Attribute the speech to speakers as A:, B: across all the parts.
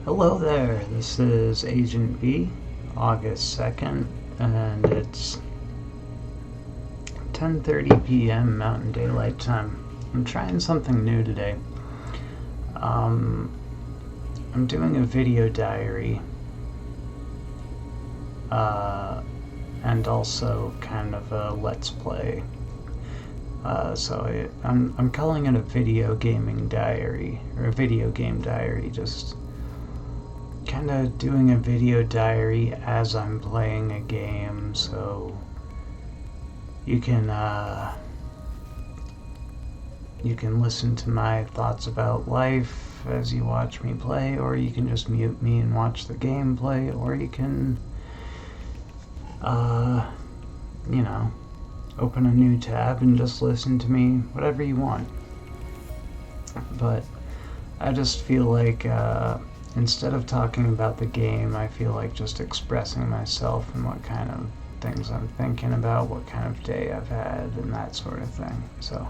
A: Hello there, this is Agent B, August 2nd, and it's 10:30 p.m. Mountain Daylight Time. I'm trying something new today. I'm doing a video diary, and also kind of a let's play. I'm calling it a video gaming diary, or a video game diary, just kind of doing a video diary as I'm playing a game, so you can listen to my thoughts about life as you watch me play, or you can just mute me and watch the gameplay, or you can open a new tab and just listen to me, whatever you want. But I just feel like instead of talking about the game, I feel like just expressing myself and what kind of things I'm thinking about, what kind of day I've had, and that sort of thing. So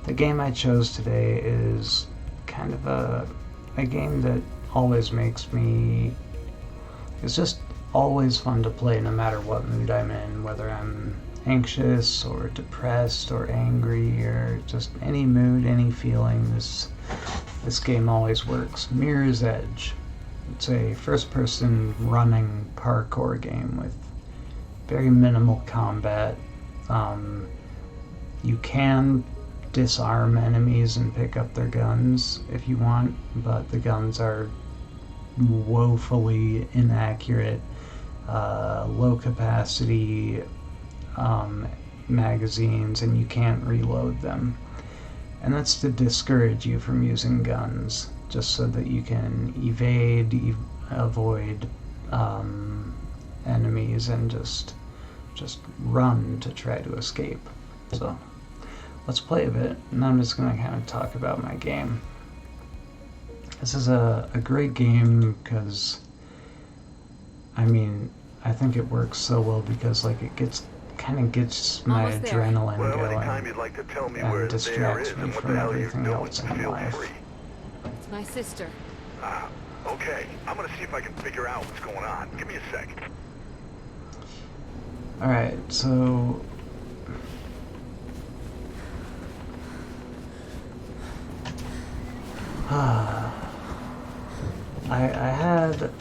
A: the game I chose today is kind of a game that always makes me... It's just always fun to play no matter what mood I'm in, whether I'm anxious or depressed or angry or just any mood, any feeling. This game always works. Mirror's Edge. It's a first-person running parkour game with very minimal combat. You can disarm enemies and pick up their guns if you want, but the guns are woefully inaccurate, low capacity magazines, and you can't reload them. And that's to discourage you from using guns, just so that you can avoid enemies and just run to try to escape. So let's play a bit, and I'm just going to kind of talk about my game. This is a great game because, I think it works so well because it kind of gets my adrenaline going and distracts me from everything else in life.
B: It's my sister.
C: Okay. I'm gonna see if I can figure out what's going on. Give me a sec.
A: Alright, so... I had...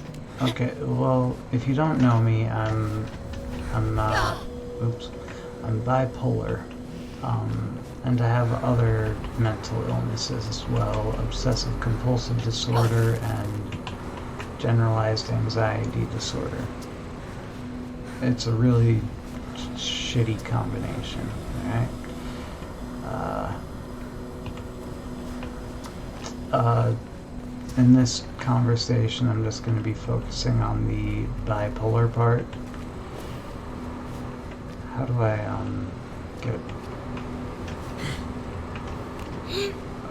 A: Okay, well, if you don't know me, I'm bipolar, and I have other mental illnesses as well, obsessive compulsive disorder and generalized anxiety disorder. It's a really shitty combination, right? In this conversation, I'm just going to be focusing on the bipolar part. How do I, get...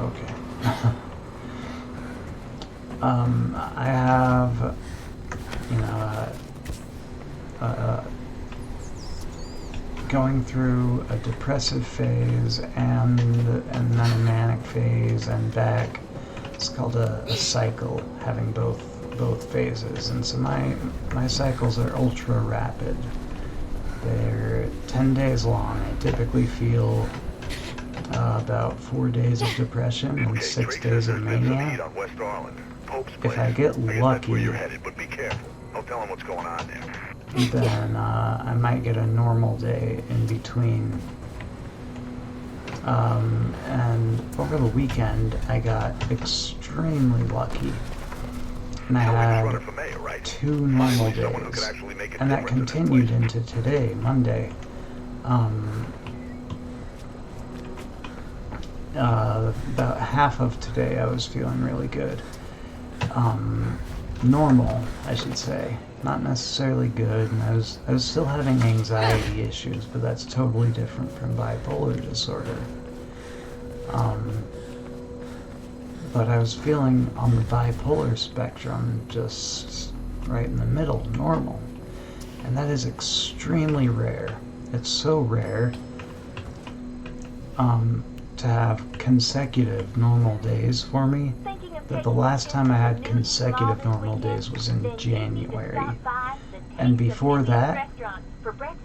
A: Okay. I have, going through a depressive phase and then a manic phase and back. It's called a cycle, having both phases. And so my cycles are ultra rapid. They're 10 days long. I typically feel about 4 days of depression and 6 days of mania. If I get lucky, then I might get a normal day in between. And over the weekend, I got extremely lucky. And I had 2 normal days, and that continued into today, Monday. About half of today I was feeling really good. Normal, I should say. Not necessarily good, and I was still having anxiety issues, but that's totally different from bipolar disorder. But I was feeling on the bipolar spectrum, just right in the middle, normal. And that is extremely rare. It's so rare to have consecutive normal days for me. that the last time I had consecutive normal days was in January. And before that,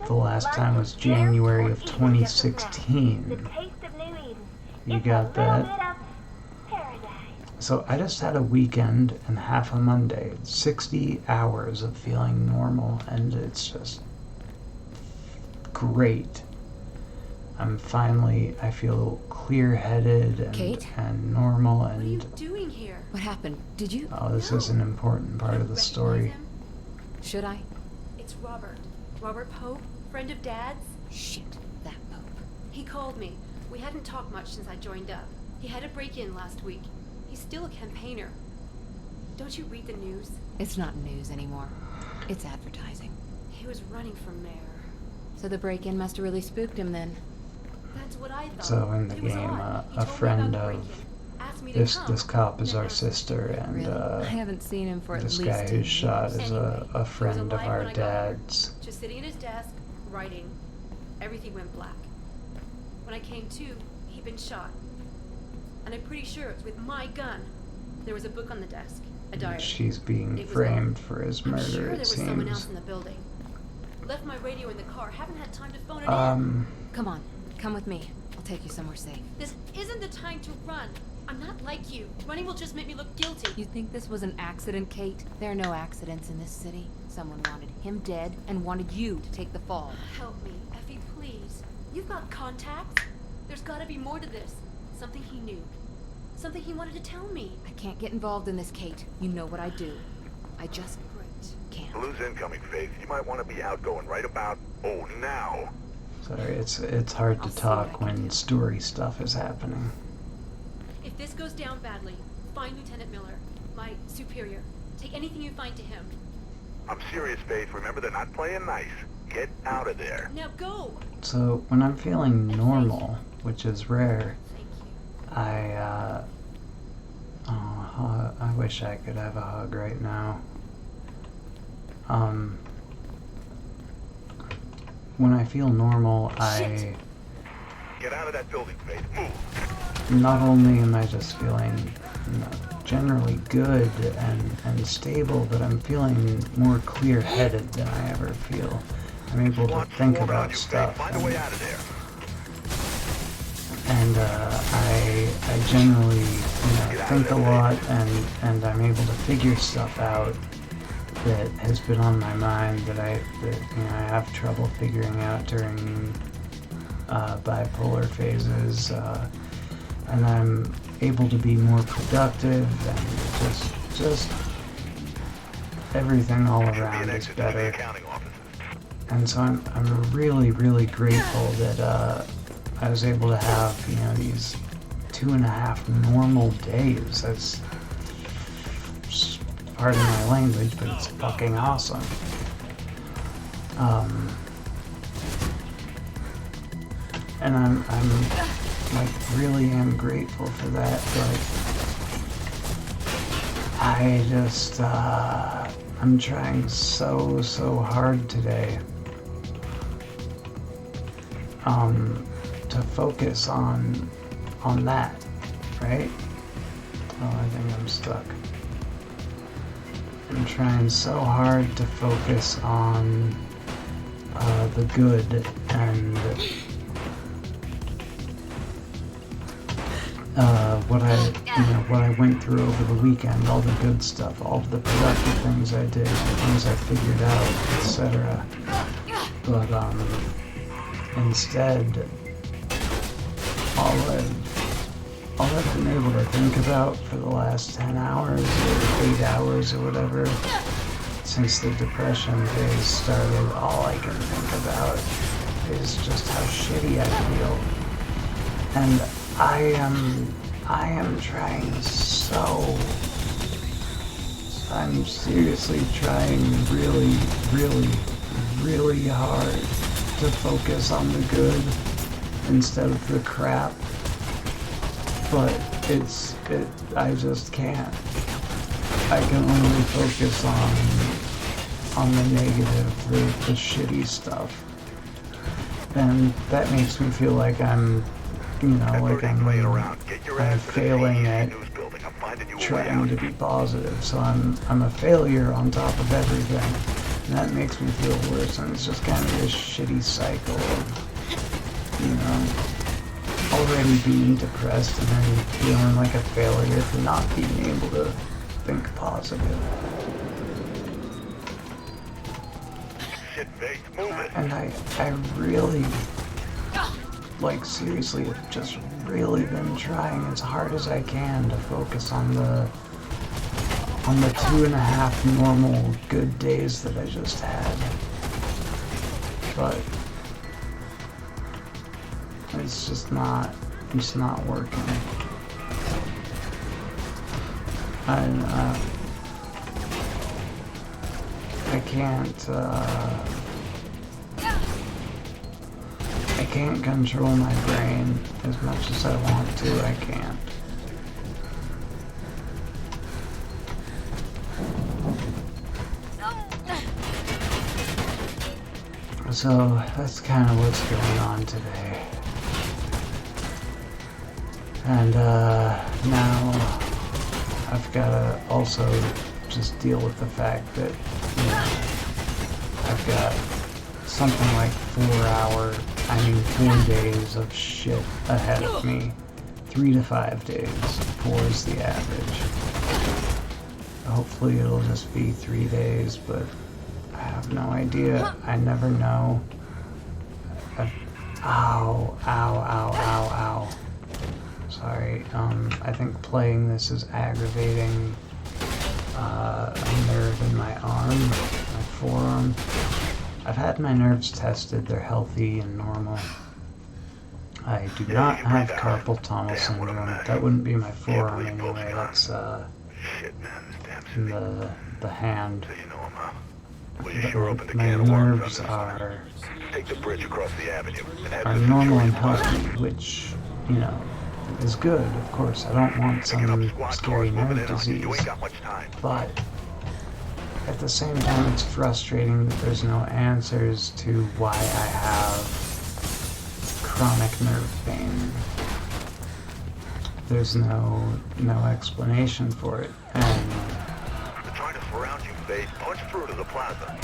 A: the last time was January of 2016. You got that? So I just had a weekend and half a Monday, 60 hours of feeling normal, and it's just great. I feel clear-headed
B: Kate?
A: and normal,
B: What are you
A: and
B: doing here? What happened? Did you?
A: oh, this is an important part of the story.
B: Should I?
D: It's Robert. Robert Pope, friend of Dad's.
B: Shit, that Pope.
D: He called me. We hadn't talked much since I joined up. He had a break-in last week. He's still a campaigner. Don't you read the news?
B: It's not news anymore. It's advertising.
D: He was running for mayor.
B: So the break-in must have really spooked him then.
D: That's what I thought.
A: So in the
D: It was
A: game,
D: odd. He
A: a
D: told me
A: friend
D: about the
A: of
D: break-in, asked me to
A: this
D: come,
A: cop is
D: then
A: our
D: asked-
A: sister, and
B: Really? I haven't seen him for at
A: this
B: least
A: guy
B: 10
A: who's shot
B: years.
A: is
D: Anyway,
A: a
D: he was
A: friend of
D: alive
A: our
D: when I got here.
A: dad's.
D: Just sitting at his desk, writing. Everything went black. When I came to, he'd been shot. And I'm pretty sure it was with my gun. There was a book on the desk, a diary.
A: She's being
D: It was
A: framed
D: off.
A: for his
D: I'm
A: murder,
D: sure there
A: it
D: was someone else
A: seems.
D: in the building. Left my radio in the car. Haven't had time to phone it
B: Come on, come with me. I'll take you somewhere safe.
D: in. This isn't the time to run. I'm not like you. Running will just make me look guilty.
B: You think this was an accident, Kate? There are no accidents in this city. Someone wanted him dead and wanted you to take the fall.
D: Help me, Effie, please. You've got contacts. There's gotta be more to this. Something he knew. Something he wanted to tell me.
B: I can't get involved in this, Kate. You know what I do. I just can't.
C: Blue's incoming, Faith. You might want to be outgoing right about, now.
A: Sorry, it's hard
B: I'll
A: to
B: see what I
A: talk
B: can
A: when
B: do.
A: story stuff is happening.
D: If this goes down badly, find Lieutenant Miller, my superior. Take anything you find to him.
C: I'm serious, Faith. Remember, they're not playing nice. Get out of there.
D: Now go!
A: So when I'm feeling normal, which is rare,
D: Thank you.
A: I wish I could have a hug right now. When I feel normal,
D: Shit.
C: Get out of that building, Faith. Move.
A: not only am I just feeling, generally good and stable, but I'm feeling more clear-headed than I ever feel. I'm able to
C: Squad
A: think
C: swarming on
A: about
C: you,
A: stuff.
C: Faith. Find a way out of there.
A: And I generally, think a lot, and I'm able to figure stuff out that has been on my mind that I have trouble figuring out during bipolar phases, and I'm able to be more productive, and just everything all
C: Should be
A: around
C: an
A: is
C: exit to the
A: better.
C: accounting offices.
A: And so I'm really, really grateful that I was able to have, these 2.5 normal days. That's, pardon my language, but it's fucking awesome. And I'm really am grateful for that, but I just, I'm trying so hard today to focus on that, right? Oh, I think I'm stuck. I'm trying so hard to focus on the good and what I went through over the weekend, all the good stuff, all the productive things I did, the things I figured out, etc. But instead, all I've been able to think about for the last 10 hours or 8 hours or whatever, since the depression phase started, all I can think about is just how shitty I feel. And I am trying I'm seriously trying really hard to focus on the good instead of the crap. But I just can't. I can only focus on the negative, the shitty stuff. And that makes me feel like I'm,
C: That
A: like
C: bird ain't playing around. Get your
A: I'm
C: ass to the
A: failing
C: CEC
A: at
C: news building. I'm finding you a way
A: trying
C: out.
A: to be positive, so I'm a failure on top of everything, and that makes me feel worse. And it's just kind of this shitty cycle of, you know, already being depressed and then feeling like a failure for not being able to think positive.
C: Shit, Faith, move it.
A: And I really, like, seriously, have just really been trying as hard as I can to focus on the 2.5 normal good days that I just had. But it's just not working. I can't control my brain as much as I want to. I can't. So that's kind of what's going on today. And now I've got to also just deal with the fact that, you know, I've got something like 4 days of shit ahead of me. 3 to 5 days, 4 is the average. Hopefully it'll just be 3 days, but I have no idea. I never know. Ow, ow, ow, ow, ow. Sorry, I think playing this is aggravating a nerve in my arm, my forearm. I've had my nerves tested, they're healthy and normal. I do not have carpal tunnel syndrome. That wouldn't be my forearm anyway, that's
C: Shit, man, this damn city.
A: the hand.
C: So you know him, huh? Well, you sure opened a
A: My
C: can of worms
A: nerves
C: on this.
A: are
C: Take the bridge across the avenue and head
A: are
C: to the
A: normal and
C: Centurion Plaza.
A: healthy, which, you know, is good, of course. I don't want
C: Picking up
A: some
C: squad
A: scary
C: cars moving
A: nerve
C: in on you. You
A: disease,
C: ain't got much time.
A: but at the same time it's frustrating that there's no answers to why I have chronic nerve pain. There's no explanation for it, and
C: They're trying to surround you, Faith. Punch through to the plaza.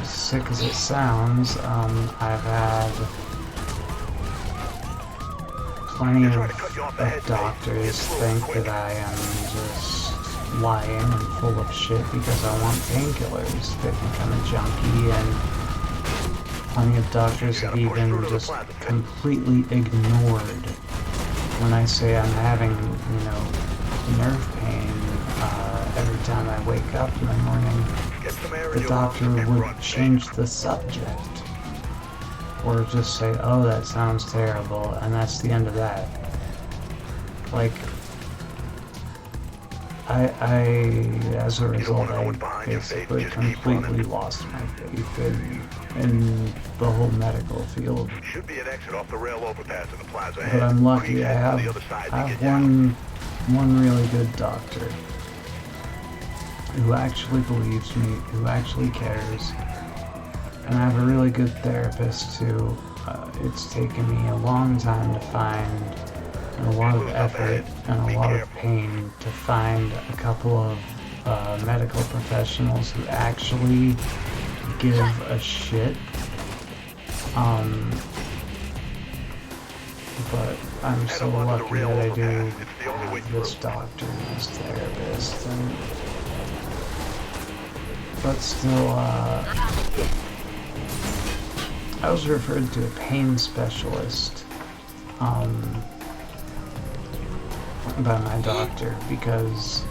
A: as sick as it sounds, I've had plenty of doctors think that I am just lying and full of shit because I want painkillers to become a junkie, and plenty of doctors have even just completely ignored when I say I'm having, you know, nerve pain every time I wake up in the morning.
C: Get some air in
A: The
C: your
A: doctor
C: lungs and run,
A: would change the subject, or just say, "Oh, that sounds terrible," and that's the end of that. Like, I as a result, I basically completely lost my faith in the whole medical field.
C: Should be an exit off the rail overpass in the plaza ahead.
A: But I'm lucky.
C: Please
A: I
C: head
A: have
C: to the other side to get
A: one really good doctor who actually believes me, who actually cares, and I have a really good therapist too. It's taken me a long time to find, and a lot of effort and a lot of pain to find a couple of medical professionals who actually give a shit. But I'm so lucky that I do have this doctor and this therapist, and but still, I was referred to a pain specialist by my doctor because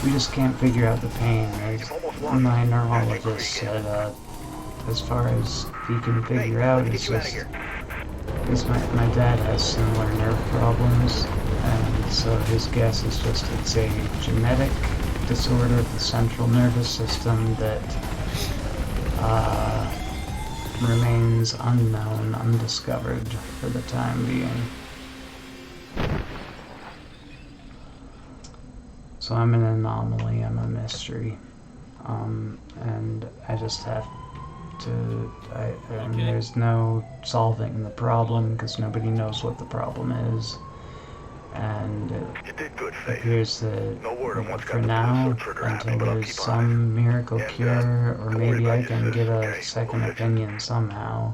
A: we just can't figure out the pain. My neurologist said as far as he can figure out, it's just because my dad has similar nerve problems, and so his guess is just it's a genetic disorder of the central nervous system that remains unknown, undiscovered for the time being. So I'm an anomaly, I'm a mystery, and I just have to, and there's no solving the problem because nobody knows what the problem is. and
C: You did good,
A: it
C: Faith.
A: appears that
C: No word on what's
A: for
C: got the
A: now,
C: blue trigger happening,
A: until
C: but I'll
A: there's
C: keep on
A: some miracle
C: And,
A: cure, or
C: don't worry
A: maybe
C: about
A: I
C: your
A: can
C: sis,
A: get a
C: okay?
A: second
C: We'll fix it.
A: opinion somehow.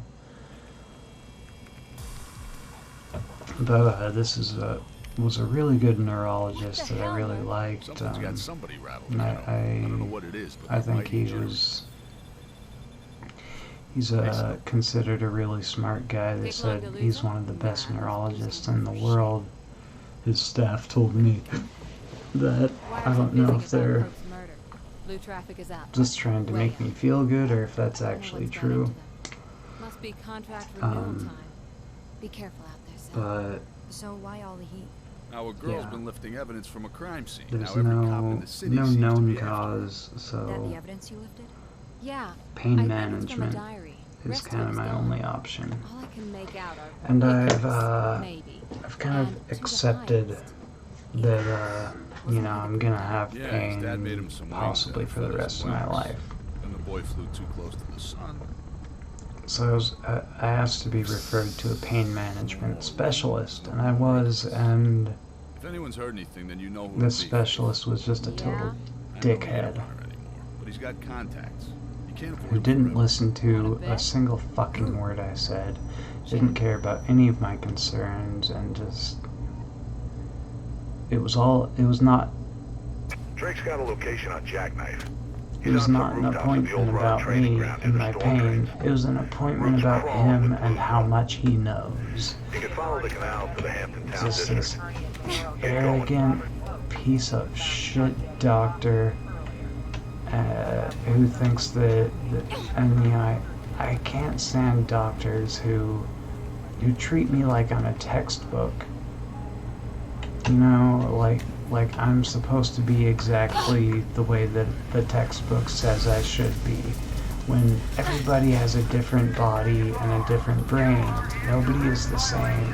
A: But this was a really good neurologist that I really liked.
E: Something's got somebody rattled.
A: And
E: I don't know what it is, but
A: I
E: they
A: think
E: might be
A: he
E: generous.
A: he's considered a really smart guy. They said he's one of the best neurologists in the world. His staff told me that. I don't know if they're
B: Blue traffic is out.
A: just trying to make me feel good or if that's
B: I don't know
A: actually
B: what's gone
A: true.
B: into them. Must be contract renewal time. Be careful out there, Sam.
A: But
F: So why all the heat?
E: Our girl's
A: Yeah.
E: been lifting evidence from a crime scene.
A: there's
E: Now every cop in
A: no
E: the city
A: no
E: seems to
A: known
E: be after her.
A: cause,
F: That the
A: so
F: evidence you lifted?
B: Yeah.
A: pain
B: I think it's from a
A: management
B: diary.
A: is
B: Rest of
A: kind
B: it
A: of
B: is
A: my
B: gone.
A: only option.
B: All I can make out are
A: And
B: hiccups, maybe.
A: I've kind
B: And
A: of
B: to the
A: accepted
B: highest.
A: that I'm gonna have
E: Yeah, his
A: pain
E: dad made him some wings
A: possibly
E: out of
A: for the
E: feathers
A: rest of
E: and
A: my
E: wax.
A: life.
E: And the boy flew too close to the sun.
A: So I asked to be referred to a pain management specialist, and I was, and
E: If anyone's heard anything, then you know who
A: this
E: it be.
A: specialist was just a total
E: I don't need
A: dickhead
E: a runner anymore, but he's got contacts. You can't afford
A: who
E: to
A: didn't
E: forever.
A: listen to
B: Wanna
A: a
B: bet?
A: single fucking word I said, didn't care about any of my concerns, and just it was not
C: Drake's got a location on Jackknife.
A: it was
C: on some
A: not an
C: rooftops of the old
A: appointment
C: Rant
A: about
C: training
A: me
C: ground near
A: and
C: the
A: my
C: storm
A: pain.
C: drains.
A: It was an appointment
C: Roots
A: about
C: crawl
A: him
C: with
A: and
C: blue
A: how
C: blood.
A: much he knows.
C: You can follow the canal to the Hampton Town
A: Just this
C: District.
A: arrogant piece of shit doctor who thinks that and I can't stand doctors who treat me like I'm a textbook. Like I'm supposed to be exactly the way that the textbook says I should be. When everybody has a different body and a different brain, nobody is the same.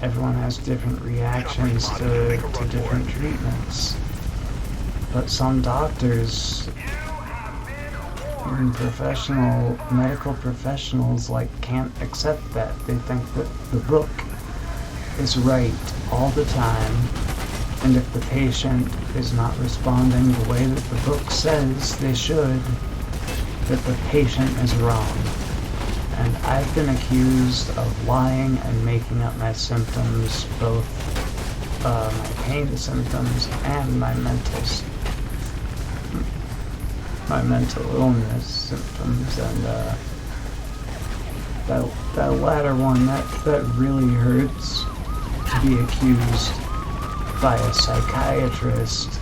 A: Everyone has different reactions to different treatments. But some doctors and medical professionals can't accept that. They think that the book is right all the time, and if the patient is not responding the way that the book says they should, that the patient is wrong. And I've been accused of lying and making up my symptoms, both my pain symptoms and my mental illness symptoms, and that latter one, that really hurts, to be accused by a psychiatrist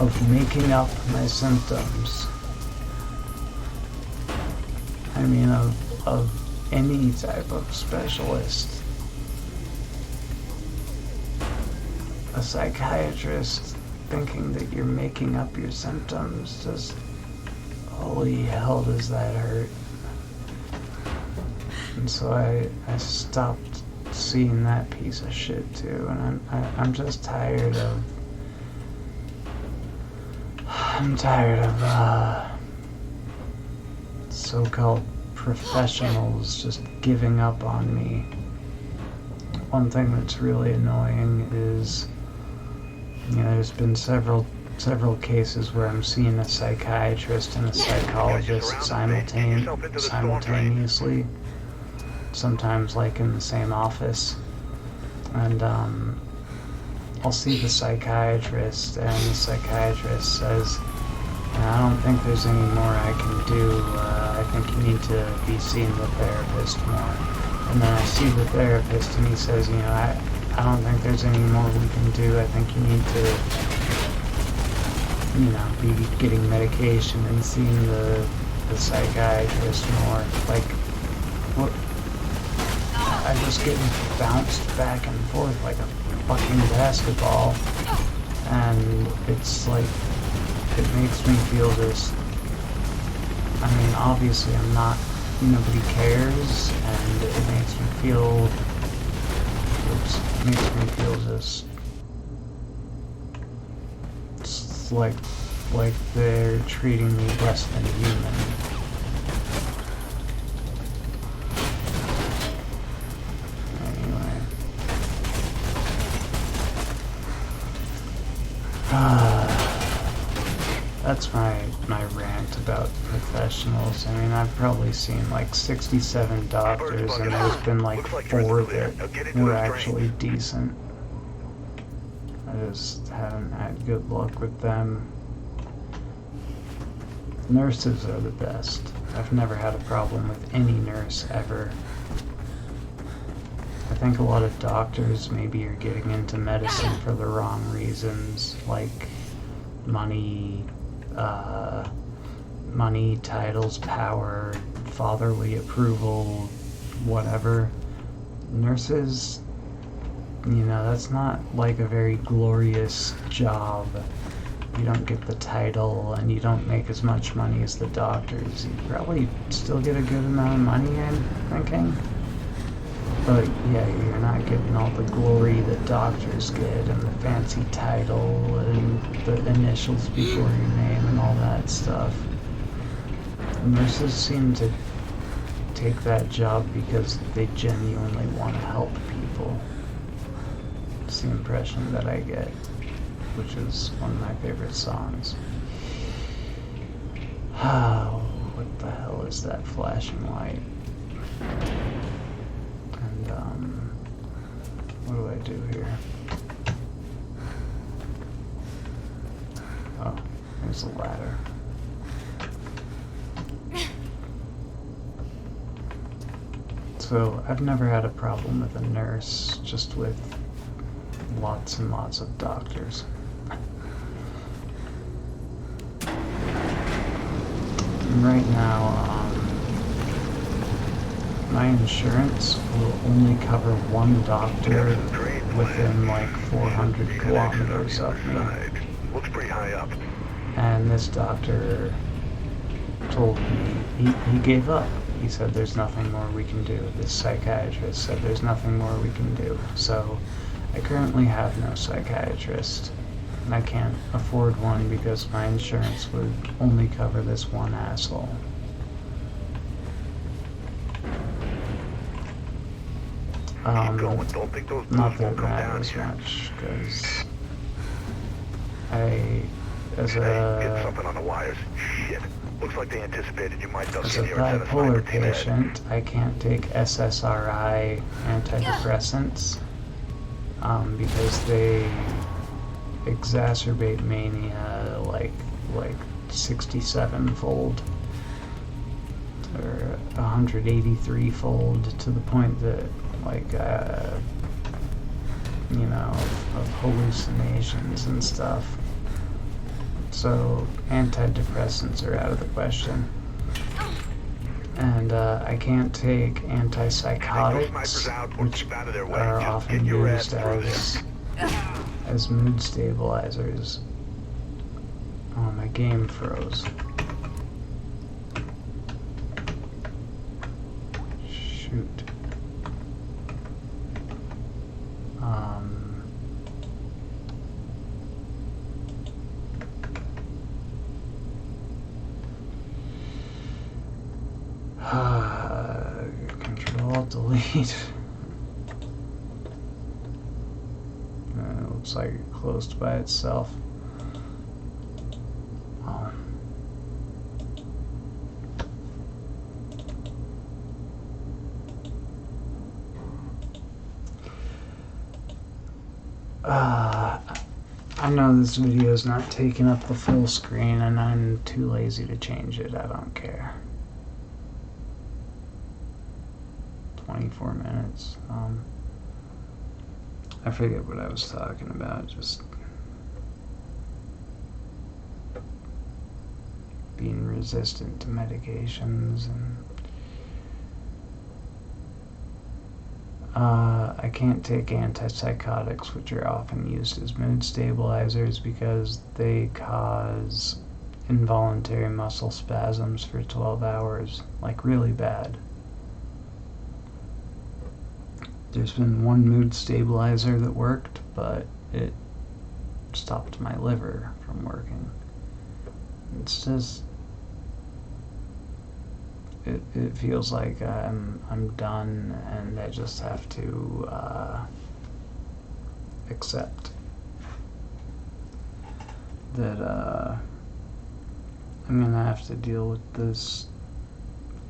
A: of making up my symptoms. I mean, of any type of specialist. A psychiatrist thinking that you're making up your symptoms, just holy hell does that hurt. And so I stopped seeing that piece of shit too, and I'm just tired of so-called professionals just giving up on me. One thing that's really annoying is, there's been several cases where I'm seeing a psychiatrist and a psychologist simultaneously, sometimes in the same office, and I'll see the psychiatrist, and the psychiatrist says, I don't think there's any more I can do. I think you need to be seeing the therapist more. And then I see the therapist, and he says, I don't think there's any more we can do. I think you need to, be getting medication and seeing the psychiatrist more. What? I just get bounced back and forth like a fucking basketball, and it's it makes me feel this. I mean, obviously I'm not, nobody cares, and it makes me feel just like they're treating me less than human. Anyway, That's my rant about professionals. I mean, I've probably seen like 67 doctors, and there's been like 4 that were actually decent. I just haven't had good luck with them. Nurses are the best. I've never had a problem with any nurse ever. I think a lot of doctors maybe are getting into medicine for the wrong reasons, like money, titles, power, fatherly approval, whatever. Nurses, that's not like a very glorious job. You don't get the title, and you don't make as much money as the doctors. You probably still get a good amount of money, I'm thinking. But yeah, you're not getting all the glory that doctors get, and the fancy title, and the initials before your name, and all that stuff. Nurses seem to take that job because they genuinely want to help people. It's the impression that I get, which is one of my favorite songs. Oh, what the hell is that flashing light? And, what do I do here? Oh, there's a ladder. So, I've never had a problem with a nurse, just with lots and lots of doctors. And right now, my insurance will only cover one doctor within like 400 kilometers of me.
C: Looks pretty high up.
A: And this doctor told me, he gave up. He said there's nothing more we can do. This psychiatrist said there's nothing more we can do. So I currently have no psychiatrist. And I can't afford one because my insurance would only cover this one asshole.
C: Keep going. Don't think those
A: Not
C: booze
A: that
C: won't
A: it
C: come down
A: matters
C: here.
A: much, because as
C: Hey, get
A: a
C: something on the wires. Shit. Looks like they anticipated you might duck
A: as
C: in
A: a
C: here and set a
A: bipolar
C: sniper team ahead.
A: patient, I can't take SSRI antidepressants because they exacerbate mania like 67-fold or 183-fold, to the point that of hallucinations and stuff. So antidepressants are out of the question. And I can't take antipsychotics, which are often used as mood stabilizers. Oh, my game froze. Shoot. Control-Delete. It looks like it closed by itself. Oh. I know this video is not taking up the full screen, and I'm too lazy to change it. I don't care. 24 minutes. I forget what I was talking about. Just being resistant to medications, and I can't take antipsychotics, which are often used as mood stabilizers, because they cause involuntary muscle spasms for 12 hours, like really bad. There's been one mood stabilizer that worked, but it stopped my liver from working. It's just, it feels like I'm done, and I just have to accept. that I'm gonna have to deal with this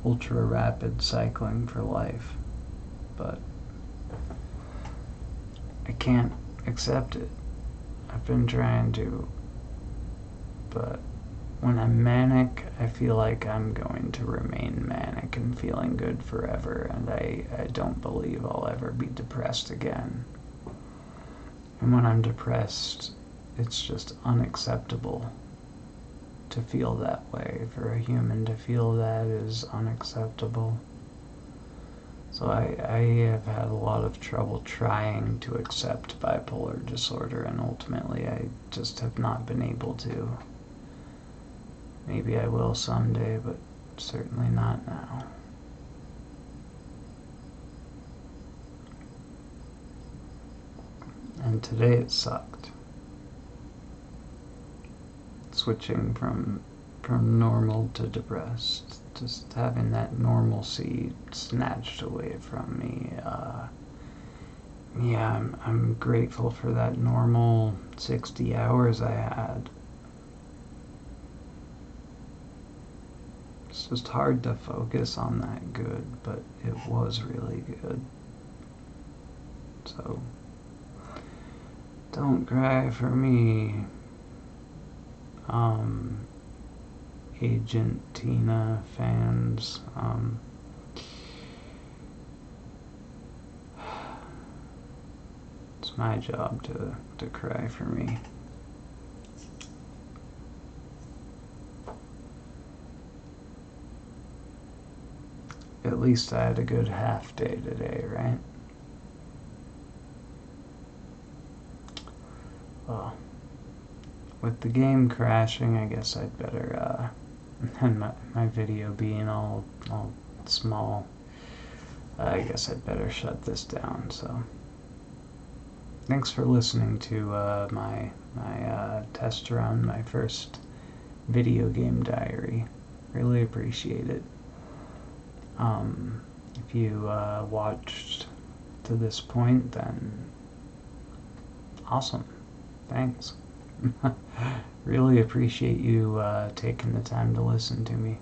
A: ultra rapid cycling for life, but I can't accept it. I've been trying to, but when I'm manic, I feel like I'm going to remain manic and feeling good forever, and I don't believe I'll ever be depressed again. And when I'm depressed, it's just unacceptable to feel that way. For a human to feel that is unacceptable. So I have had a lot of trouble trying to accept bipolar disorder, and ultimately I just have not been able to. Maybe I will someday, but certainly not now. And today it sucked. Switching from normal to depressed. Just having that normalcy snatched away from me. Yeah, I'm grateful for that normal 60 hours I had. It's just hard to focus on that good, but it was really good. So, don't cry for me, Agent Tina fans. It's my job to cry for me. At least I had a good half day today, right? Well, with the game crashing, I guess I'd better, and my video being all small, I guess I'd better shut this down. So, thanks for listening to my test run, my first video game diary. Really appreciate it. If you watched to this point, then awesome. Thanks. Really appreciate you taking the time to listen to me.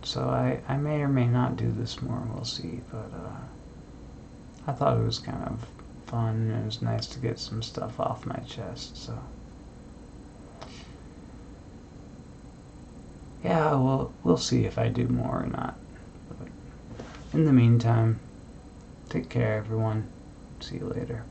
A: So I may or may not do this more, we'll see, but I thought it was kind of fun, and it was nice to get some stuff off my chest, so. Yeah, we'll see if I do more or not. But in the meantime, take care, everyone. See you later.